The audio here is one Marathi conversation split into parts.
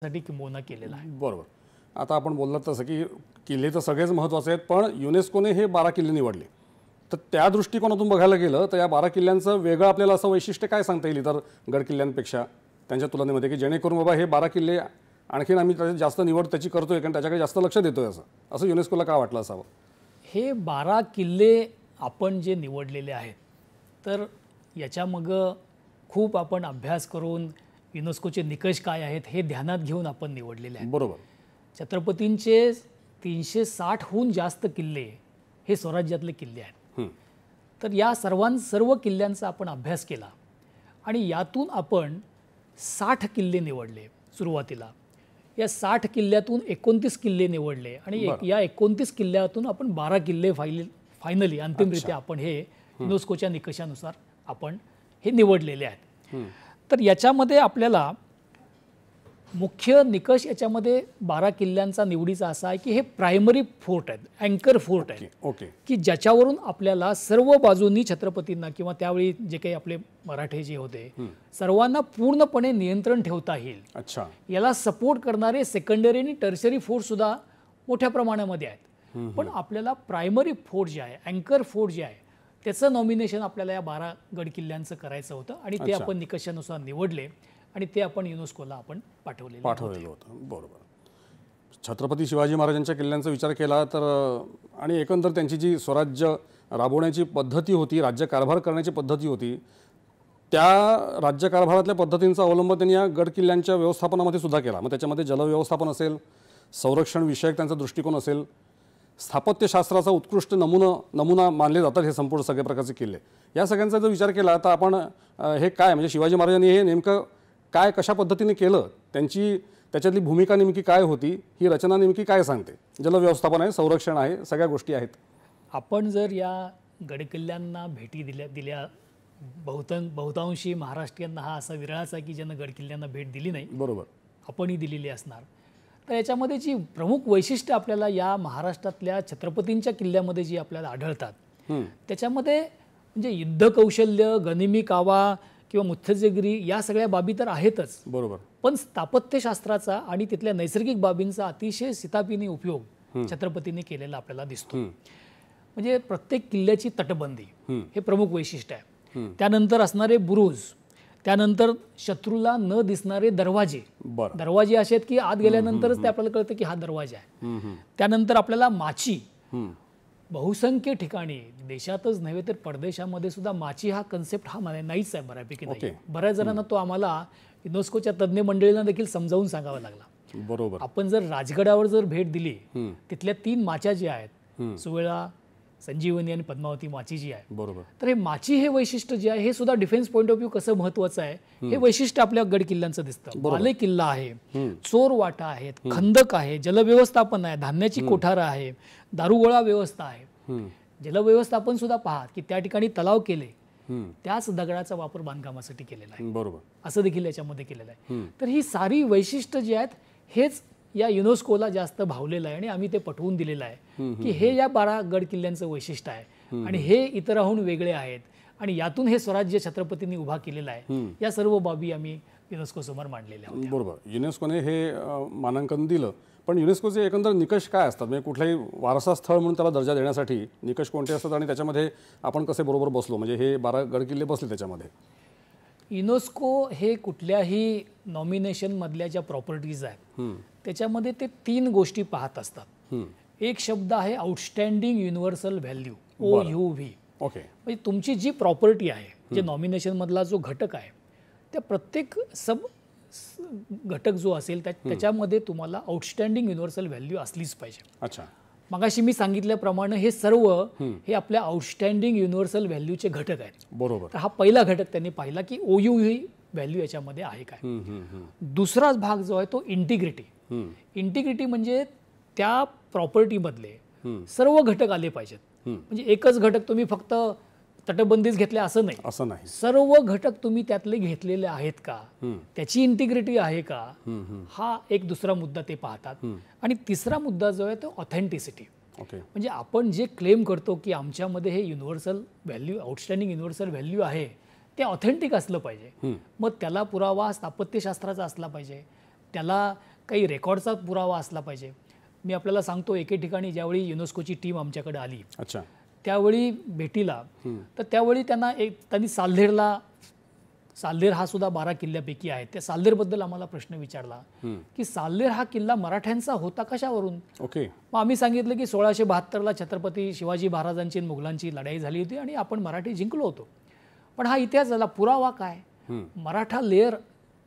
साठी किंबहुना केलेला आहे. बरोबर. आता आपण बोललात तसं की किल्ले तर सगळेच महत्त्वाचे आहेत, पण युनेस्कोने हे 12 किल्ले निवडले. तर त्या दृष्टिकोनातून बघायला गेलं तर या 12 किल्ल्यांचं वेगळं आपल्याला असं वैशिष्ट्य काय सांगता येईल इतर गड किल्ल्यांपेक्षा त्यांच्या तुलनेमध्ये, की जेणेकरून बाबा हे 12 किल्ले आणखीन आम्ही त्याची जास्त निवड त्याची करतोय कारण त्याच्याकडे जास्त लक्ष देतोय असं युनेस्कोला का वाटलं असावं? हे 12 किल्ले आपण जे निवडलेले आहेत तर याच्यामागं खूप आपण अभ्यास करून युनेस्कोचे निकष काय आहेत हे ध्यानात घेऊन आपण निवडलेले आहेत. बरोबर. छत्रपतींचे 360हून जास्त किल्ले हे स्वराज्यातले किल्ले आहेत. तर या सर्व किल्ल्यांचा आपण अभ्यास केला आणि यातून आपण 60 किल्ले निवडले सुरुवातीला. या 60 किल्ल्यातून 29 किल्ले निवडले आणि या 29 किल्ल्यातून आपण 12 किल्ले फायनली अंतिमरित्या आपण हे युनेस्कोच्या निकषानुसार आपण हे निवडलेले आहेत. तर याच्यामध्ये आपल्याला मुख्य निकष याच्यामध्ये 12 किल्ल्यांचा निवडीचा असा आहे की हे प्रायमरी फोर्ट आहेत, अँकर फोर्ट आहेत, की ज्याच्यावरून आपल्याला सर्व बाजूंनी छत्रपतींना किंवा त्यावेळी जे काही आपले मराठे जे होते सर्वांना पूर्णपणे नियंत्रण ठेवता येईल. अच्छा. याला सपोर्ट करणारे सेकंडरी आणि टर्शरी फोर्ट सुद्धा मोठ्या प्रमाणामध्ये आहेत. पण आपल्याला प्रायमरी फोर्ट जे आहे, अँकर फोर्ट जे आहे, त्याचं नॉमिनेशन आपल्याला या 12 गड किल्ल्यांचं करायचं होतं आणि ते आपण निकषानुसार निवडले आणि ते आपण युनेस्कोला आपण पाठवलेलं होतं. बरोबर. छत्रपती शिवाजी महाराजांच्या किल्ल्यांचा विचार केला तर आणि एकंदर त्यांची जी स्वराज्य राबवण्याची पद्धती होती, राज्यकारभार करण्याची पद्धती होती, त्या राज्यकारभारातल्या पद्धतींचा अवलंब त्यांनी या गड किल्ल्यांच्या व्यवस्थापनामध्ये सुद्धा केला. मग त्याच्यामध्ये जलव्यवस्थापन असेल, संरक्षण विषयक त्यांचा दृष्टिकोन असेल, स्थापत्यशास्त्राचा उत्कृष्ट नमुना मानले जातात हे संपूर्ण सगळे प्रकारचे किल्ले. या सगळ्यांचा जर विचार केला तर आपण हे काय म्हणजे शिवाजी महाराजांनी हे नेमकं काय कशा पद्धतीने केलं, त्याच्यातली भूमिका नेमकी काय होती, ही रचना नेमकी काय सांगते? जलव्यवस्थापन आहे, संरक्षण आहे, सगळ्या गोष्टी आहेत. आपण जर या गडकिल्ल्यांना भेटी दिल्या बहुतांशी महाराष्ट्रीयांना हा असा विरळाच आहे की ज्यांना गडकिल्ल्यांना भेट दिली नाही. बरोबर. आपणही दिलेली असणार. तर याच्यामध्ये जी प्रमुख वैशिष्ट्य आपल्याला या महाराष्ट्रातल्या छत्रपतींच्या किल्ल्यामध्ये जी आपल्याला आढळतात त्याच्यामध्ये म्हणजे युद्धकौशल्य, गनिमी कावा किंवा मुत्सद्देगिरी या सगळ्या बाबी तर आहेतच. बरोबर. पण स्थापत्यशास्त्राचा आणि तिथल्या नैसर्गिक बाबींचा अतिशय शिताफीने उपयोग छत्रपतींनी केलेला आपल्याला दिसतो. म्हणजे प्रत्येक किल्ल्याची तटबंदी हे प्रमुख वैशिष्ट्य आहे. त्यानंतर असणारे बुरुज, त्यानंतर शत्रूला न दिसणारे दरवाजे असे आहेत की आत गेल्यानंतरच ते आपल्याला कळतं की हा दरवाजा आहे. त्यानंतर आपल्याला माची, बहुसंख्य ठिकाणी देशातच नव्हे तर परदेशामध्ये सुद्धा माची हा कन्सेप्ट हा नाहीच आहे बऱ्यापैकी नाही. बऱ्याच जणांना तो आम्हाला युनेस्कोच्या तज्ज्ञ मंडळींना देखील समजावून सांगावा लागला. बरोबर. आपण जर राजगडावर जर भेट दिली तिथल्या 3 माच्या ज्या आहेत, सुवेळा, संजीवनी आणि पद्मावती माची जी आहे, बरोबर, तर हे माची हे वैशिष्ट्य जे आहे हे सुद्धा डिफेन्स पॉईंट ऑफ व्ह्यू कसं महत्वाचं आहे हे वैशिष्ट्य आपल्या गड किल्ल्यांचं दिसतं. बाले किल्ला आहे, चोर वाटा आहेत, खंदक आहे, जलव्यवस्थापन आहे, धान्याची कोठारं आहे, दारुगोळा व्यवस्था आहे. जलव्यवस्थापन सुद्धा पहा की त्या ठिकाणी तलाव केले, त्याच दगडाचा वापर बांधकामासाठी केलेला आहे. बरोबर. असं देखील याच्यामध्ये केलेलं आहे. तर ही सारी वैशिष्ट्य जी आहेत हेच या युनेस्कोला जास्त भावलेलं आहे आणि आम्ही ते पटवून दिलेलं आहे की हे या 12 गड किल्ल्यांचं वैशिष्ट्य आहे आणि हे इतरांहून वेगळे आहेत आणि यातून हे स्वराज्य छत्रपतींनी उभा केलेलं आहे. या सर्व बाबी आम्ही युनेस्को समोर मांडलेल्या आहेत. बरोबर. युनेस्कोने हे मानांकन दिलं, पण युनेस्कोचे एकंदर निकष काय असतात? म्हणजे कुठल्याही वारसा स्थळ म्हणून त्याला दर्जा देण्यासाठी निकष कोणते असतात आणि त्याच्यामध्ये आपण कसे बरोबर बसलो, म्हणजे हे 12 गड किल्ले बसले त्याच्यामध्ये? युनेस्को हे कुठल्याही नॉमिनेशन मधल्या ज्या प्रॉपर्टीज आहेत त्याच्यामध्ये ते 3 गोष्टी पाहत असतात. एक शब्द आहे आउटस्टँडिंग युनिव्हर्सल व्हॅल्यू, OUV. म्हणजे तुमची जी प्रॉपर्टी आहे, जे नॉमिनेशन मधला जो घटक आहे, त्या प्रत्येक सब घटक जो असेल त्याच्यामध्ये तुम्हाला आउटस्टँडिंग युनिव्हर्सल व्हॅल्यू असलीच पाहिजे. अच्छा. मगाशी मी सांगितल्याप्रमाणे हे सर्व हे आपल्या आउटस्टँडिंग युनिव्हर्सल व्हॅल्यूचे घटक आहेत. बरोबर. तर हा पहिला घटक त्यांनी पाहिला की OUV व्हॅल्यू याच्यामध्ये आहे काय. दुसरा भाग जो आहे तो इंटिग्रिटी. इंटिग्रिटी म्हणजे त्या प्रॉपर्टीमधले सर्व घटक आले पाहिजेत. म्हणजे एकच घटक तुम्ही फक्त तटबंदीच घेतल्या असं नाही, सर्व घटक तुम्ही त्यातले घेतलेले आहेत का, त्याची इंटिग्रिटी आहे का, हा एक दुसरा मुद्दा ते पाहतात. आणि तिसरा मुद्दा जो आहे तो ऑथेंटिसिटी. म्हणजे आपण जे क्लेम करतो की आमच्यामध्ये हे universal value, outstanding universal value आहे, ते ऑथेंटिक असलं पाहिजे. मग त्याला पुरावा स्थापत्यशास्त्राचा असला पाहिजे, त्याला काही रेकॉर्डचा पुरावा असला पाहिजे. मी आपल्याला सांगतो, एके ठिकाणी ज्यावेळी युनेस्कोची टीम आमच्याकडे आली अच्छा. त्यावेळी भेटीला, तर त्यावेळी त्यांनी साल्हेर हा सुद्धा 12 किल्ल्यापैकी आहे. त्या साल्हेरबद्दल आम्हाला प्रश्न विचारला की साल्हेर हा किल्ला मराठ्यांचा होता कशावरून. ओके. मग आम्ही सांगितलं की 1672ला छत्रपती शिवाजी महाराजांची आणि मुघलांची लढाई झाली होती आणि आपण मराठी जिंकलो होतो. पण हा इतिहास झाला, पुरावा काय. मराठा लेअर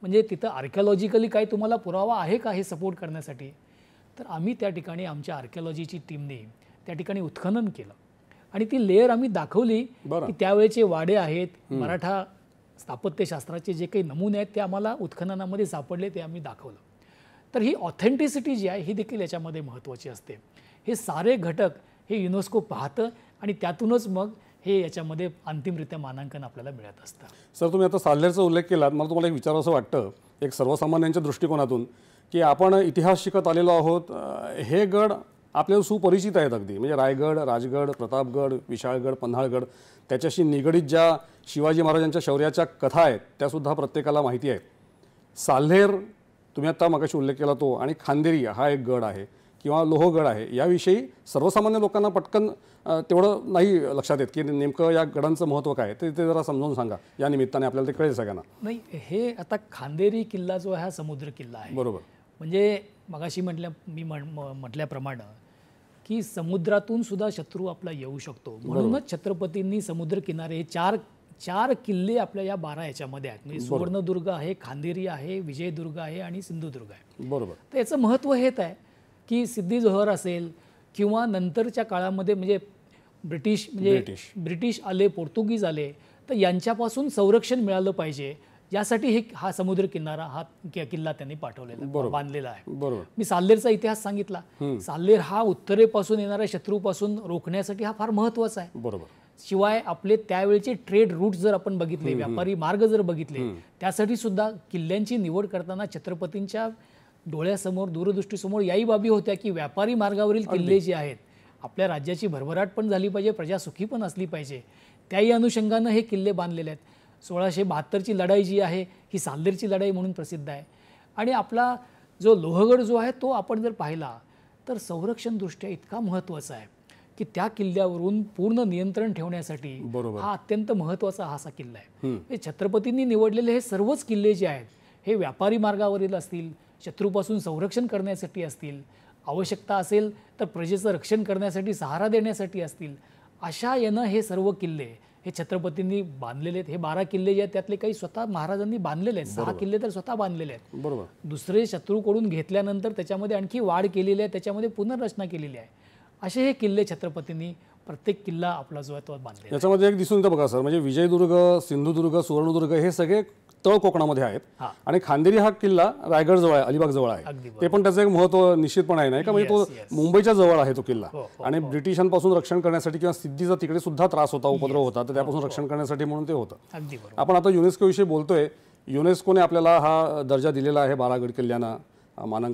म्हणजे तिथं आर्किओलॉजिकली काही तुम्हाला पुरावा आहे का हे सपोर्ट करण्यासाठी. तर आम्ही त्या ठिकाणी आमच्या आर्किओलॉजीची टीमने त्या ठिकाणी उत्खनन केलं आणि ती लेअर आम्ही दाखवली की त्यावेळेचे वाडे आहेत, मराठा स्थापत्यशास्त्राचे जे काही नमुने आहेत ते आम्हाला उत्खननामध्ये सापडले, ते आम्ही दाखवलं. तर ही ऑथेंटिसिटी जी आहे ही देखील याच्यामध्ये महत्त्वाची असते. हे सारे घटक हे युनेस्को पाहतं आणि त्यातूनच मग हे याच्यामध्ये अंतिमरित्या मानांकन आपल्याला मिळत असतं. सर, तुम्ही आता साल्हेरचा उल्लेख केलात, मला तुम्हाला एक विचारावं असं वाटतं एक सर्वसामान्यांच्या दृष्टिकोनातून की आपण इतिहास शिकत आलेलो आहोत. हे गड आपल्याला सुपरिचित आहेत अगदी, म्हणजे रायगड, राजगड, प्रतापगड, विशाळगड, पन्हाळगड, त्याच्याशी निगडीत ज्या शिवाजी महाराजांच्या शौर्याच्या कथा आहेत त्यासुद्धा प्रत्येकाला माहिती आहेत. साल्हेर तुम्ही आता मगाशी उल्लेख केला तो, आणि खांदेरी हा एक गड आहे किंवा लोहगड आहे, याविषयी सर्वसामान्य लोकांना पटकन तेवढं नाही लक्षात येत की नेमकं या गडांचं महत्त्व काय, ते जरा समजावून सांगा. या निमित्ताने आपल्याला ते कळेल सगळ्यांना. नाही, हे आता खांदेरी किल्ला जो आहे हा समुद्र किल्ला आहे. बरोबर. म्हणजे मगाशी म्हटल्याप्रमाणे की समुद्रातून सुद्धा शत्रू आपला येऊ शकतो, म्हणूनच छत्रपतींनी समुद्र किनारे हे चार किल्ले आपल्या या 12 याच्यामध्ये आहेत. म्हणजे सुवर्णदुर्ग आहे, खांदेरी आहे, विजयदुर्ग आहे आणि सिंधुदुर्ग आहे. बरोबर. तर याचं महत्त्व हेच आहे की सिद्धी जोहर असेल किंवा नंतरच्या काळामध्ये म्हणजे ब्रिटिश आले, पोर्तुगीज आले, तर यांच्यापासून संरक्षण मिळालं पाहिजे, यासाठी हा समुद्र किल्ला त्यांनी पाठवलेला, बांधलेला आहे. बरोबर. मी साल्हेरचा इतिहास सांगितला. साल्हेर हा उत्तरेपासून येणाऱ्या शत्रूपासून रोखण्यासाठी हा फार महत्त्वाचा आहे. बरोबर. शिवाय आपले त्यावेळेचे ट्रेड रूट जर आपण बघितले, व्यापारी मार्ग जर बघितले, त्यासाठी सुद्धा किल्ल्यांची निवड करताना छत्रपतींच्या डोळ्यासमोर, दूरदृष्टीसमोर याही बाबी होत्या की व्यापारी मार्गावरील किल्ले जे आहेत, आपल्या राज्याची भरभराट पण झाली पाहिजे, प्रजा सुखी पण असली पाहिजे, त्याही अनुषंगानं हे किल्ले बांधलेले आहेत. 1672ची लढाई जी आहे ही साल्हेरची लढाई म्हणून प्रसिद्ध आहे. आणि आपला जो लोहगड जो आहे तो आपण जर पाहिला तर संरक्षणदृष्ट्या इतका महत्त्वाचा आहे की त्या किल्ल्यावरून पूर्ण नियंत्रण ठेवण्यासाठी हा अत्यंत महत्त्वाचा असा किल्ला आहे. हे छत्रपतींनी निवडलेले हे सर्वच किल्ले जे आहेत हे व्यापारी मार्गावरील असतील, शत्रूपासून संरक्षण करण्यासाठी असतील, आवश्यकता असेल तर प्रजेचं रक्षण करण्यासाठी, सहारा देण्यासाठी असतील, अशा यानं हे सर्व किल्ले हे छत्रपतींनी बांधलेले आहेत. हे 12 किल्ले जे आहेत त्यातले काही स्वतः महाराजांनी बांधलेले आहेत, 6 किल्ले तर स्वतः बांधलेले आहेत. बरोबर. दुसरे शत्रूकडून घेतल्यानंतर त्याच्यामध्ये आणखी वाढ केलेली आहे, त्याच्यामध्ये पुनर्रचना केलेली आहे. असे हे किल्ले छत्रपतींनी प्रत्येक किल्ला आपला जो आहे तो बांधलेला. याच्यामध्ये एक दिसून येतं बघा सर, म्हणजे विजयदुर्ग, सिंधुदुर्ग, सुवर्णदुर्ग हे सगळे तळ कोकणामध्ये आहेत आणि खांदेरी हा किल्ला रायगड जवळ आहे, अलिबाग जवळ आहे. ते पण त्याचं एक महत्त्व निश्चितपणे आहे, नाही का. म्हणजे तो मुंबईच्या जवळ आहे तो किल्ला, आणि ब्रिटिशांपासून रक्षण करण्यासाठी किंवा सिद्धीचा तिकडे सुद्धा त्रास होता, उपद्रव होता, तर त्यापासून रक्षण करण्यासाठी म्हणून ते होतं. आपण आता युनेस्को विषयी बोलतोय. युनेस्कोने आपल्याला हा दर्जा दिलेला आहे 12 गड किल्ल्यांना मानांकन